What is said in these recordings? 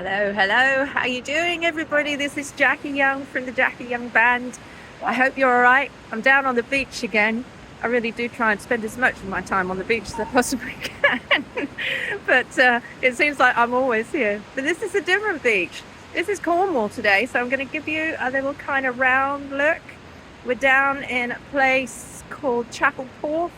Hello. How you doing, everybody? This is Jacquie Young from the Jacquie Young Band. I hope you're all right. I'm down on the beach again. I really do try and spend as much of my time on the beach as I possibly can. But it seems like I'm always here. But this is a different beach. This is Cornwall today, so I'm going to give you a little kind of round look. We're down in a place called Chapel Porth,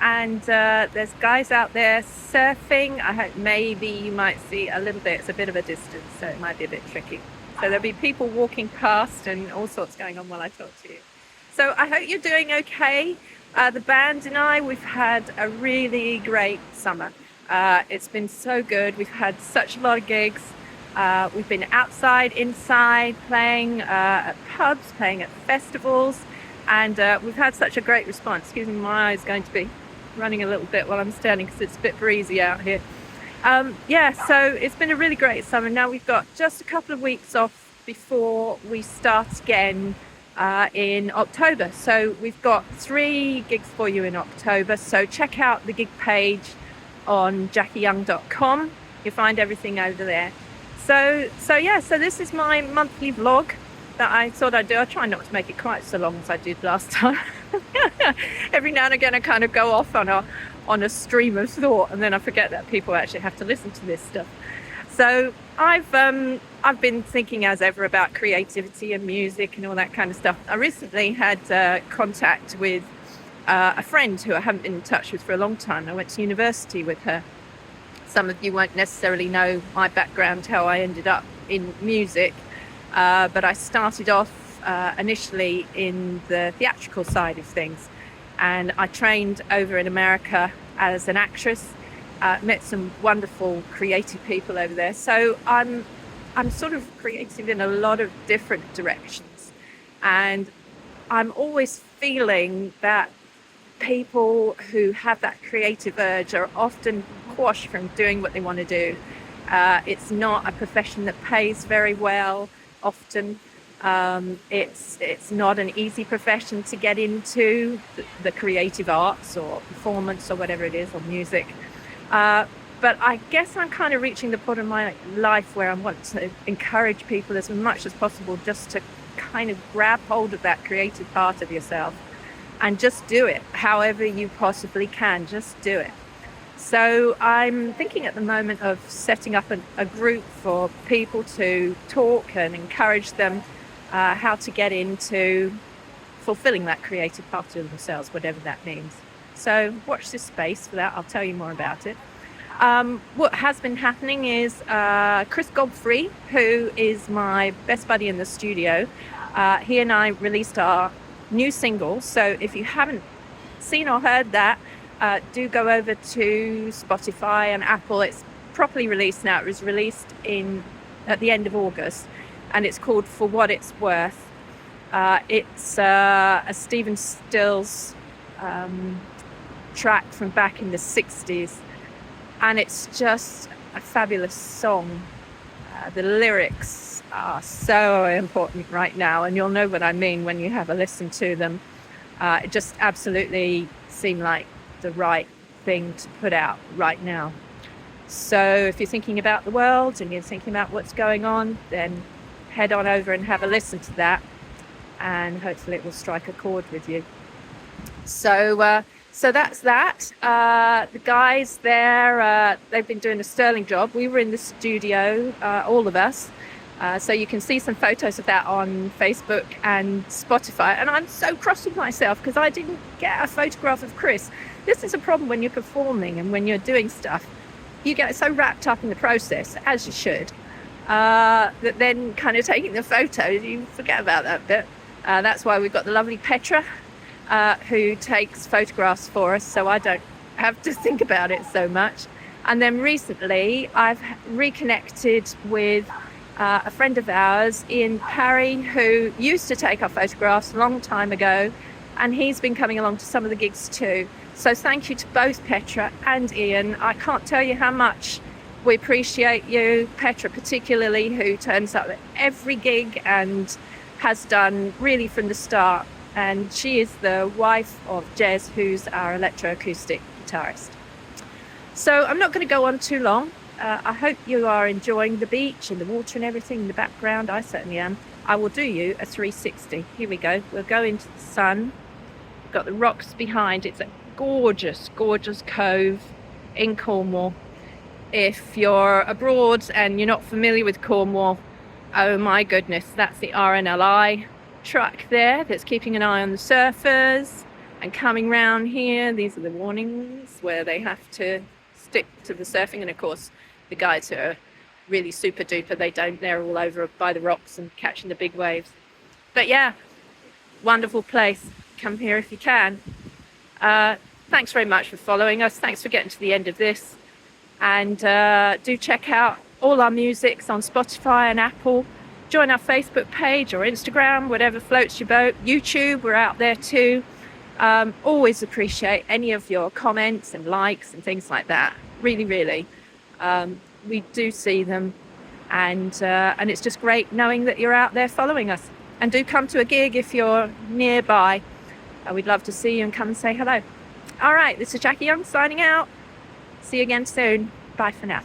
and there's guys out there surfing. I hope maybe you might see a little bit. It's a bit of a distance, so it might be a bit tricky. So there'll be people walking past and all sorts going on while I talk to you. So I hope you're doing okay. The band and I, we've had a really great summer. It's been so good. We've had such a lot of gigs. We've been outside, inside, playing at pubs, playing at festivals, and we've had such a great response. Excuse me, my eye's going to be running a little bit while I'm standing because it's a bit breezy out here. So it's been a really great summer. Now we've got just a couple of weeks off before we start again in October. So we've got 3 gigs for you in October. So check out the gig page on JackieYoung.com. You'll find everything over there. So this is my monthly vlog that I thought I'd do. I try not to make it quite so long as I did last time. Every now and again I kind of go off on a stream of thought, and then I forget that people actually have to listen to this stuff. So I've been thinking as ever about creativity and music and all that kind of stuff. I recently had contact with a friend who I haven't been in touch with for a long time. I went to university with her. Some of you won't necessarily know my background, how I ended up in music, but I started off initially in the theatrical side of things, and I trained over in America as an actress. Met some wonderful creative people over there, so I'm sort of creative in a lot of different directions, and I'm always feeling that people who have that creative urge are often quashed from doing what they want to do. It's not a profession that pays very well often. It's not an easy profession to get into, the creative arts or performance or whatever it is, or music. But I guess I'm kind of reaching the point in my life where I want to encourage people as much as possible just to kind of grab hold of that creative part of yourself and just do it however you possibly can. Just do it. So I'm thinking at the moment of setting up a group for people to talk and encourage them how to get into fulfilling that creative part of themselves, whatever that means. So watch this space for that. I'll tell you more about it. What has been happening is Chris Godfrey, who is my best buddy in the studio, he and I released our new single. So if you haven't seen or heard that, do go over to Spotify and Apple. It's properly released now. It was released at the end of August, and it's called For What It's Worth. It's a Stephen Stills track from back in the 60s, and it's just a fabulous song. The lyrics are so important right now, and you'll know what I mean when you have a listen to them. It just absolutely seemed like the right thing to put out right now. So if you're thinking about the world and you're thinking about what's going on, then head on over and have a listen to that, and hopefully it will strike a chord with you. So that's that. The guys there, they've been doing a sterling job. We were in the studio, all of us. So you can see some photos of that on Facebook and Spotify. And I'm so cross with myself because I didn't get a photograph of Chris. This is a problem when you're performing and when you're doing stuff. You get so wrapped up in the process, as you should, that then kind of taking the photos, you forget about that bit. That's why we've got the lovely Petra, who takes photographs for us, so I don't have to think about it so much. And then recently I've reconnected with a friend of ours, Ian Parry, who used to take our photographs a long time ago, and he's been coming along to some of the gigs too. So thank you to both Petra and Ian. I can't tell you how much we appreciate you, Petra particularly, who turns up at every gig and has done really from the start. And she is the wife of Jez, who's our electroacoustic guitarist. So I'm not going to go on too long. I hope you are enjoying the beach and the water and everything in the background. I certainly am. I will do you a 360. Here we go. We'll go into the sun. We've got the rocks behind. It's a gorgeous, gorgeous cove in Cornwall. If you're abroad and you're not familiar with Cornwall, oh my goodness, that's the RNLI truck there that's keeping an eye on the surfers and coming round here. These are the warnings where they have to stick to the surfing, and of course the guys who are really super duper, they don't, they're all over by the rocks and catching the big waves. But yeah, wonderful place. Come here if you can. Thanks very much for following us. Thanks for getting to the end of this, and do check out all our music's on Spotify and Apple. Join our Facebook page or Instagram, whatever floats your boat. YouTube, we're out there too. Always appreciate any of your comments and likes and things like that. Really, really. We do see them, and it's just great knowing that you're out there following us. And do come to a gig if you're nearby. We'd love to see you and come and say hello. All right, this is Jacquie Young signing out. See you again soon. Bye for now.